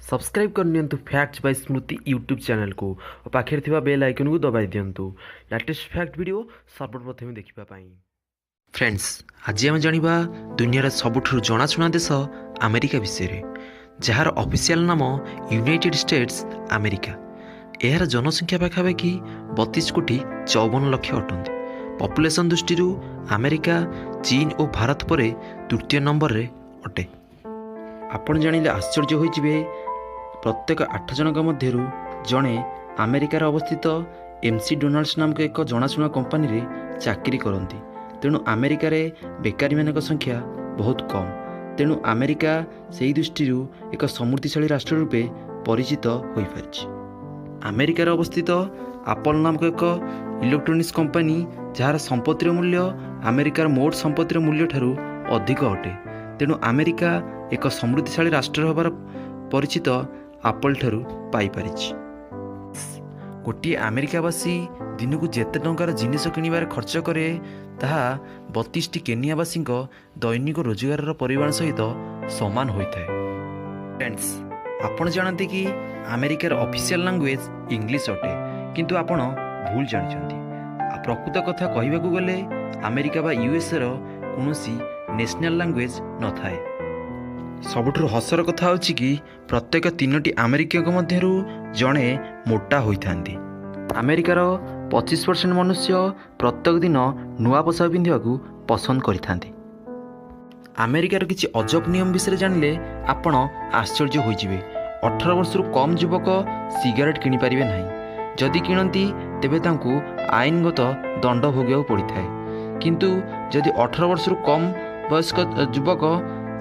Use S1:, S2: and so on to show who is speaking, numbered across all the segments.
S1: Subscribe करनियंतु facts bye स्मृति YouTube channel को और पाखे थिबा बेल आइकन को दबाई दियंतु लेटेस्ट फैक्ट वीडियो सर्वप्रथम देखिबा पाई। फ्रेंड्स, आज आम जानिबा दुनियार सबुठु जनाशुना देश अमेरिका विषय जार ऑफिशियल नाम यूनाइटेड स्टेट्स अमेरिका। यार जनसंख्या पाखापाखि 32 कोटी 54 लक्ष अटंती। पॉपुलेशन दृष्टि अमेरिका चीन और भारत पर तृतीय नंबर रे अटे। आपण जानिले आश्चर्य होइजिबे प्रत्येक 8 जनक मध्यरु जणे अमेरिकार अवस्थित एमसी डोनाल्ड्स नामक एक जनाशुना कंपनी रे चाकरी करती। तेणु अमेरिकार बेकारी मानक संख्या बहुत कम। तेणु अमेरिका से दृष्टि एक समृद्धिशाली राष्ट्र रूपे परिचित हो पारिछि। अमेरिकार अवस्थित एप्पल नामक एक इलेक्ट्रोनिक्स कंपनी जार संपत्तिर मूल्य अमेरिकार मोट संपत्तिर मूल्य ठारू अधिक अटे। तेणु अमेरिका एक समृद्धिशाली राष्ट्र होबार परिचित एप्पल ठारू पाई पारिछि। गोटे अमेरिकावासी दिन को जेते टंकार जिनिस किणवार खर्च करे ताहा 32 केनियावासी दैनिक रोजगार परिमाण सहित समान होता है। फ्रेंड्स, आपण जानते कि अमेरिकार ऑफिशियल लैंग्वेज इंग्लिश अटे, किंतु आपण भूल जानते। प्रकृत कथा कहवाकू गले अमेरिका बा यूएसए रो कौनसी नेशनल लैंग्वेज न थाए। सबुठु हसर कथा होची कि प्रत्येक 3टी अमेरिका मध्यरु जणे मोटा होइथांती। अमेरिकार 25% मनुष्य प्रत्येक दिन नुआ पोशाक पिंधिबाकू पसंद करिथांती। अमेरिकार किछि अजब नियम विषय जानिले आपण आश्चर्य होइजिबे। 18 वर्षरु कम युवक सिगारेट किनि पारिबे नाही। जदि किणती तेबे तांकू आईनगत दंड भोगिବାକୁ पड़िथाए। किंतु जदि 18 वर्षरु कम वयस्क युवक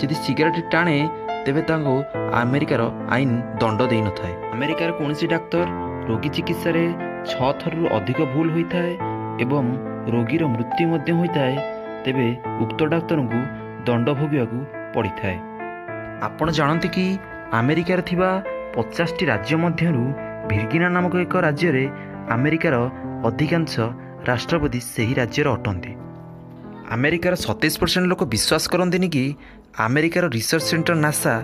S1: जदि सिगारेट टाणे तेबे तांको अमेरिकार आईन दंड देई न थाए। अमेरिकार कौनसी डाक्तर रोगी चिकित्सा रे 6 थरु अधिक भूल होता है एवं रोगीर मृत्यु मध्य होता है तेबे उक्त डाक्तर को दंड भोगिବାକୁ पड़िथाए। आपण जानते कि अमेरिकार थिबा 50टी राज्य मध्यरु वर्जीनिया नामक एक राज्य रे अमेरिकार अधिकांश राष्ट्रपति सही राज्यर अटंती। अमेरिकार 27% लोक विश्वास करते कि अमेरिकार रिसर्च सेंटर नासा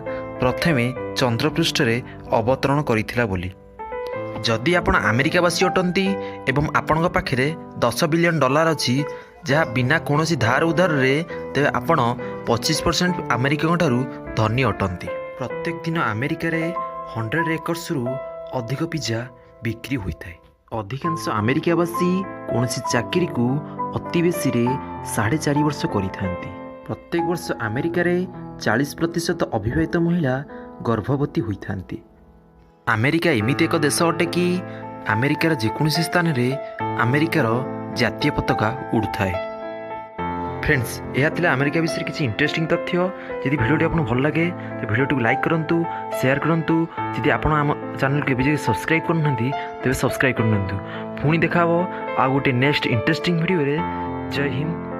S1: प्रथमे चंद्रपृष्ठ रे अवतरण करिथिला बोली। जदि आपण अमेरिकावासी अटंती एवं आपण पाखे $10 बिलियन अच्छी जहाँ बिना कौन धार उधार रे तेरे आपण 25% अमेरिका ठारू धनी अटंती। प्रत्येक दिन अमेरिका रे 100 एकर्स रु अधिक पिज्जा बिक्री होता है। अधिकांश अमेरिकावासी कौन चाकरी को अति बेसी 4.5 वर्ष करिथांती। प्रत्येक वर्ष अमेरिका रे 40% अविवाहित महिला गर्भवती होइथांती। अमेरिका एमिति एक देश अटे कि अमेरिकार जेकोसी स्थान रे अमेरिकार जातीय पताका उड़ुए। फ्रेंड्स, यह थिला अमेरिका विषय किसी इंटरेस्टिंग तथ्य। यदि वीडियोटी आपको भल लगे तो वीडियोटी लाइक करूँ, शेयर करूँ। यदि आप आम चैनल को भी सब्सक्राइब करना तेज सब्सक्राइब करनी। पुणी देखा आ गोटे नेक्स्ट इंटरेस्टिंग वीडियो रे। जय हिंद।